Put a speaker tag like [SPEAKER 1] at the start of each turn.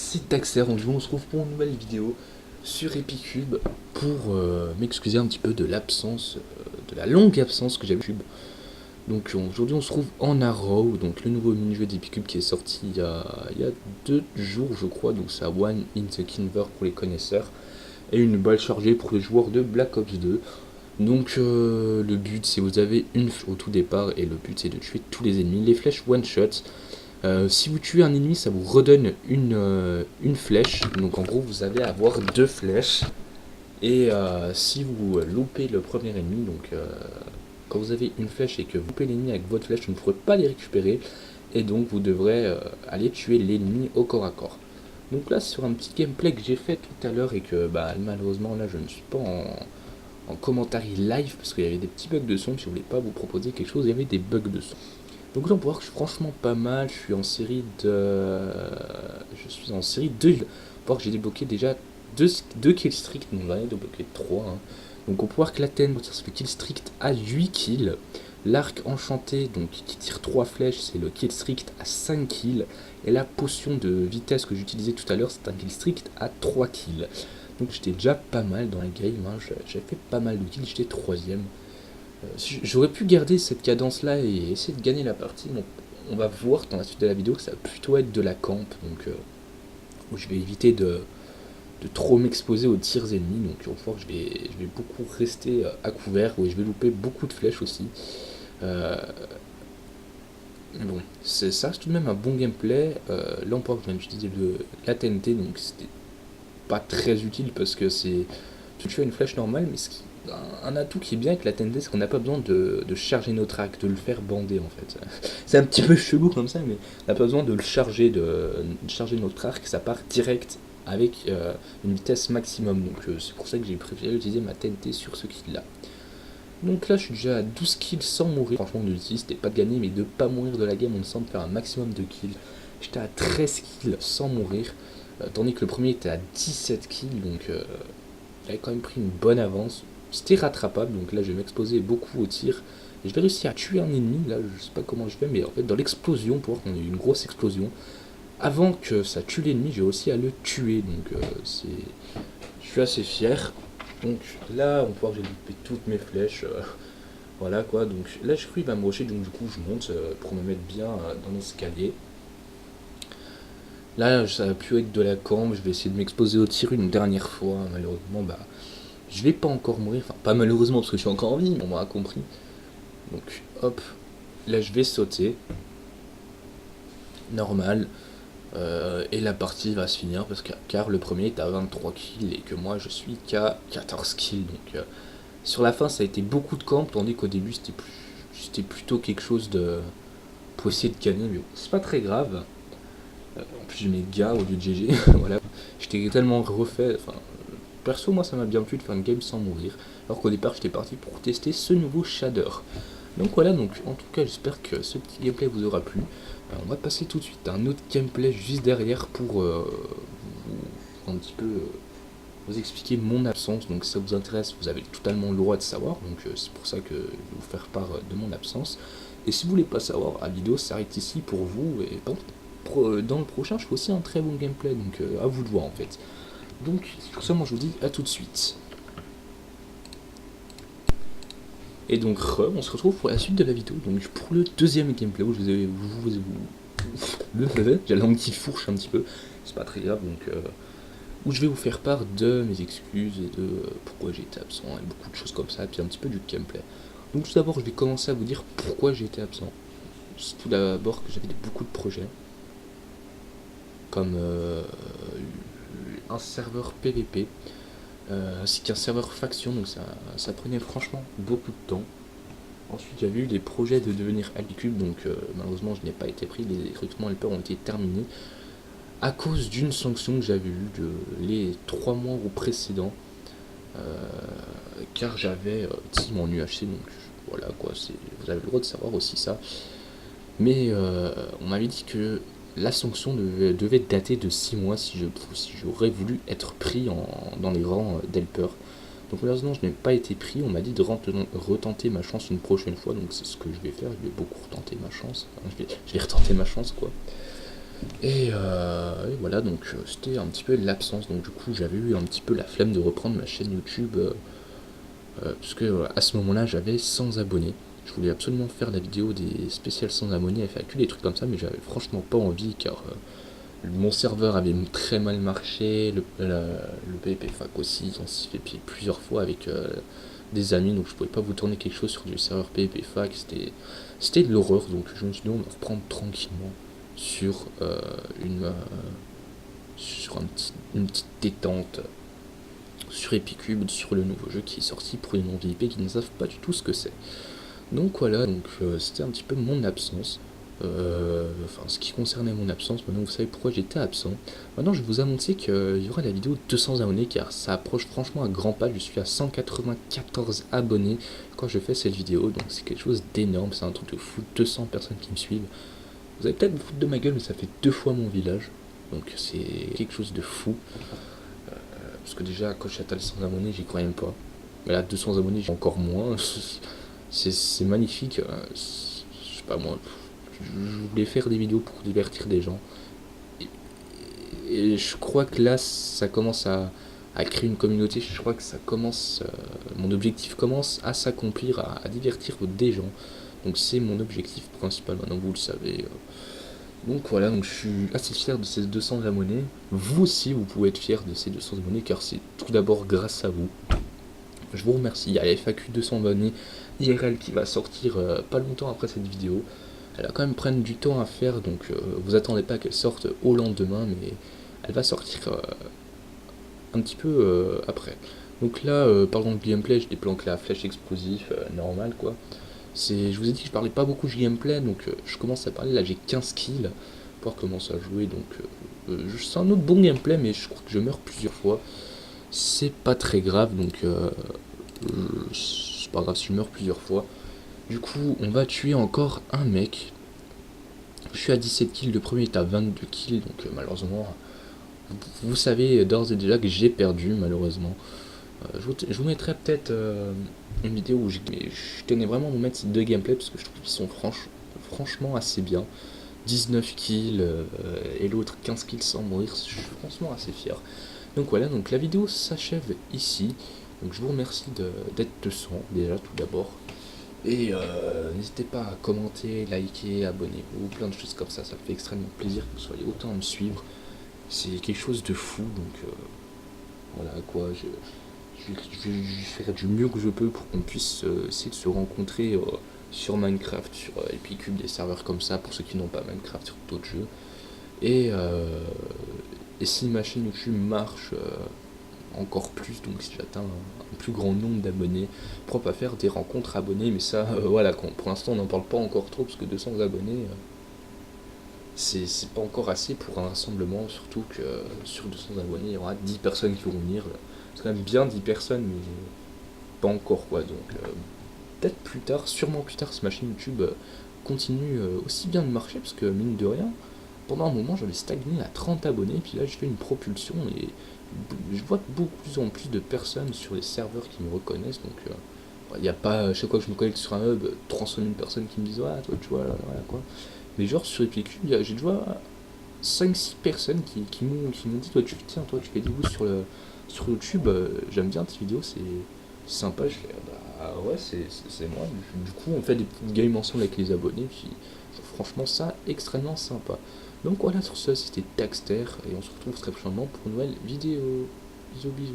[SPEAKER 1] c'est Daxer, on se retrouve pour une nouvelle vidéo sur Epicube pour m'excuser un petit peu de l'absence, de la longue absence que j'avais sur Epicube. Donc aujourd'hui on se trouve en Arrow, donc le nouveau mini-jeu d'Epicube qui est sorti il y a 2 jours je crois, donc c'est One in the Kinver pour les connaisseurs, et une balle chargée pour les joueurs de Black Ops 2. Donc le but c'est vous avez une flèche au tout départ et le but c'est de tuer tous les ennemis, les flèches one shot. Si vous tuez un ennemi, ça vous redonne une flèche. Donc en gros, vous allez avoir 2 flèches. Et si vous loupez le premier ennemi, donc quand vous avez une flèche et que vous loupez l'ennemi avec votre flèche, vous ne pourrez pas les récupérer. Et donc vous devrez aller tuer l'ennemi au corps à corps. Donc là, sur un petit gameplay que j'ai fait tout à l'heure et que malheureusement là, je ne suis pas en commentaire live parce qu'il y avait des petits bugs de son. Si je voulais pas vous proposer quelque chose, il y avait des bugs de son. Donc là on peut voir que je suis franchement pas mal, je suis en série 2, on peut voir que j'ai débloqué déjà 2 kills streaks, donc j'en ai débloqué 3. Hein. Donc on peut voir que la TN sur le kill streak à 8 kills, l'arc enchanté donc qui tire 3 flèches, c'est le kill streak à 5 kills, et la potion de vitesse que j'utilisais tout à l'heure, c'est un kill streak à 3 kills. Donc j'étais déjà pas mal dans la game, hein. J'avais fait pas mal de kills, j'étais 3ème. J'aurais pu garder cette cadence là et essayer de gagner la partie, mais on va voir dans la suite de la vidéo que ça va plutôt être de la camp, donc où je vais éviter de trop m'exposer aux tirs ennemis, donc on va voir que je vais beaucoup rester à couvert, où je vais louper beaucoup de flèches aussi. Mais bon, ça reste tout de même un bon gameplay. Là on peut voir que je viens d'utiliser la TNT, donc c'était pas très utile parce que tu as une flèche normale, mais un atout qui est bien avec la TNT, c'est qu'on n'a pas besoin de charger notre arc, de le faire bander en fait. C'est un petit peu chelou comme ça, mais on n'a pas besoin de le charger, de charger notre arc, ça part direct avec une vitesse maximum. Donc c'est pour ça que j'ai préféré utiliser ma TNT sur ce kill là. Donc là je suis déjà à 12 kills sans mourir. Franchement l'objectif c'était pas de gagner mais de pas mourir de la game, on essaie de faire un maximum de kills. J'étais à 13 kills sans mourir, tandis que le premier était à 17 kills, donc j'avais quand même pris une bonne avance. C'était rattrapable, donc là je vais m'exposer beaucoup au tir. Et je vais réussir à tuer un ennemi, là je sais pas comment je fais, mais en fait dans l'explosion, pour voir qu'on a eu une grosse explosion, avant que ça tue l'ennemi, j'ai aussi à le tuer, donc je suis assez fier. Donc là on peut voir que j'ai loupé toutes mes flèches, voilà quoi, donc là je crois qu'il va me rusher, donc du coup je monte pour me mettre bien dans l'escalier. Là ça va plus être de la camp, je vais essayer de m'exposer au tir une dernière fois, malheureusement je vais pas encore mourir, enfin pas malheureusement parce que je suis encore en vie, on m'aura compris. Donc hop, là je vais sauter, normal, et la partie va se finir parce que car le premier est à 23 kills et que moi je suis qu'à 14 kills. Donc sur la fin ça a été beaucoup de camp, tandis qu'au début c'était plutôt quelque chose de pour essayer de gagner, mais bon, c'est pas très grave. En plus je mets gars au lieu de GG, voilà. J'étais tellement refait, enfin perso, moi ça m'a bien plu de faire une game sans mourir, alors qu'au départ j'étais parti pour tester ce nouveau shader. Donc voilà, donc en tout cas j'espère que ce petit gameplay vous aura plu. On va passer tout de suite à un autre gameplay juste derrière pour un petit peu vous expliquer mon absence. Donc si ça vous intéresse, vous avez totalement le droit de savoir, donc c'est pour ça que je vais vous faire part de mon absence. Et si vous voulez pas savoir, la vidéo s'arrête ici pour vous, et dans le prochain je fais aussi un très bon gameplay, donc à vous de voir en fait. Donc sur ça moi je vous dis à tout de suite. Et donc on se retrouve pour la suite de la vidéo, donc pour le deuxième gameplay où j'ai la langue qui fourche un petit peu, c'est pas très grave, donc où je vais vous faire part de mes excuses et de pourquoi j'ai été absent et beaucoup de choses comme ça, et puis un petit peu du gameplay. Donc tout d'abord je vais commencer à vous dire pourquoi j'ai été absent. Tout d'abord que j'avais beaucoup de projets, comme un serveur PVP, ainsi qu'un serveur faction, donc ça prenait franchement beaucoup de temps. Ensuite j'avais eu des projets de devenir Epicube, donc malheureusement je n'ai pas été pris, les recrutements helpers ont été terminés à cause d'une sanction que j'avais eue les 3 mois au précédent, car j'avais team en UHC, donc voilà quoi, vous avez le droit de savoir aussi ça. Mais on m'avait dit que la sanction devait dater de 6 mois si j'aurais voulu être pris dans les rangs d'helper. Donc malheureusement je n'ai pas été pris, on m'a dit de retenter ma chance une prochaine fois, donc c'est ce que je vais faire, je vais beaucoup retenter ma chance, enfin, je vais retenter ma chance quoi. Et voilà, donc c'était un petit peu l'absence. Donc du coup, j'avais eu un petit peu la flemme de reprendre ma chaîne YouTube parce que à ce moment-là, j'avais 100 abonnés. Je voulais absolument faire la vidéo des spéciales 100 abonnés, FAQ, des trucs comme ça, mais j'avais franchement pas envie car mon serveur avait très mal marché, le PvP Fac aussi, on s'y fait pied plusieurs fois avec des amis, donc je pouvais pas vous tourner quelque chose sur du serveur PvP Fac, c'était de l'horreur, donc je me suis dit on va reprendre tranquillement sur une petite détente sur Epicube, sur le nouveau jeu qui est sorti pour les non-VIP qui ne savent pas du tout ce que c'est. Donc voilà, donc c'était un petit peu mon absence. Enfin, ce qui concernait mon absence, maintenant vous savez pourquoi j'étais absent. Maintenant je vais vous annoncer qu'il y aura la vidéo 200 abonnés car ça approche franchement à grands pas. Je suis à 194 abonnés quand je fais cette vidéo, donc c'est quelque chose d'énorme, c'est un truc de fou, 200 personnes qui me suivent. Vous allez peut-être vous foutre de ma gueule, mais ça fait 2 fois mon village, donc c'est quelque chose de fou. Parce que déjà quand j'atteins les 100 abonnés, j'y croyais même pas. Mais là 200 abonnés, j'ai encore moins. C'est magnifique. Je sais pas moi. Je voulais faire des vidéos pour divertir des gens. Et je crois que là, ça commence à créer une communauté. Je crois que ça commence. Mon objectif commence à s'accomplir, à divertir des gens. Donc c'est mon objectif principal. Maintenant, vous le savez. Donc voilà, donc je suis assez fier de ces 200 abonnés. Vous aussi, vous pouvez être fier de ces 200 abonnés car c'est tout d'abord grâce à vous. Je vous remercie. Il y a la FAQ 200 abonnés IRL qui va sortir pas longtemps après cette vidéo. Elle va quand même prendre du temps à faire, donc vous attendez pas qu'elle sorte au lendemain, mais elle va sortir un petit peu après. Donc là, parlons de gameplay, je déplanque la flèche explosif, normal quoi. Je vous ai dit que je parlais pas beaucoup de gameplay, donc je commence à parler, là j'ai 15 kills, pour commencer à jouer, donc c'est un autre bon gameplay, mais je crois que je meurs plusieurs fois. C'est pas très grave, donc c'est pas grave si je meurs plusieurs fois. Du coup, on va tuer encore un mec. Je suis à 17 kills, le premier est à 22 kills, donc malheureusement, vous savez d'ores et déjà que j'ai perdu, malheureusement. Je vous mettrai peut-être une vidéo où je tenais vraiment à vous mettre ces deux gameplays, parce que je trouve qu'ils sont franchement assez bien. 19 kills et l'autre 15 kills sans mourir, je suis franchement assez fier. Donc voilà, donc la vidéo s'achève ici. Donc je vous remercie d'être 200 déjà tout d'abord. Et n'hésitez pas à commenter, liker, abonnez-vous, plein de choses comme ça me fait extrêmement plaisir que vous soyez autant à me suivre. C'est quelque chose de fou, donc voilà quoi, je vais faire du mieux que je peux pour qu'on puisse essayer de se rencontrer sur Minecraft, sur Epicube, des serveurs comme ça, pour ceux qui n'ont pas Minecraft, sur d'autres jeux. Et, euh, et si ma chaîne YouTube marche encore plus, donc si j'atteins un plus grand nombre d'abonnés, propre à faire des rencontres abonnés, mais ça, voilà, pour l'instant on n'en parle pas encore trop, parce que 200 abonnés, c'est pas encore assez pour un rassemblement, surtout que sur 200 abonnés, il y aura 10 personnes qui vont venir. C'est quand même bien 10 personnes, mais pas encore quoi, donc peut-être plus tard, sûrement plus tard, si ma chaîne YouTube continue aussi bien de marcher, parce que mine de rien, pendant un moment j'avais stagné à 30 abonnés, puis là je fais une propulsion et je vois beaucoup plus en plus de personnes sur les serveurs qui me reconnaissent, donc il n'y a pas, à chaque fois que je me connecte sur un hub, 300 000 personnes qui me disent ouais, toi tu vois, voilà quoi. Mais genre sur Epicube, j'ai déjà 5-6 personnes qui m'ont dit toi tu fais des goûts sur YouTube, j'aime bien tes vidéos, c'est sympa. Je fais bah ouais, c'est moi. Du coup, on fait des petites games ensemble avec les abonnés, puis franchement, ça extrêmement sympa. Donc voilà, sur ce, c'était Daxter, et on se retrouve très prochainement pour une nouvelle vidéo. Bisous, bisous.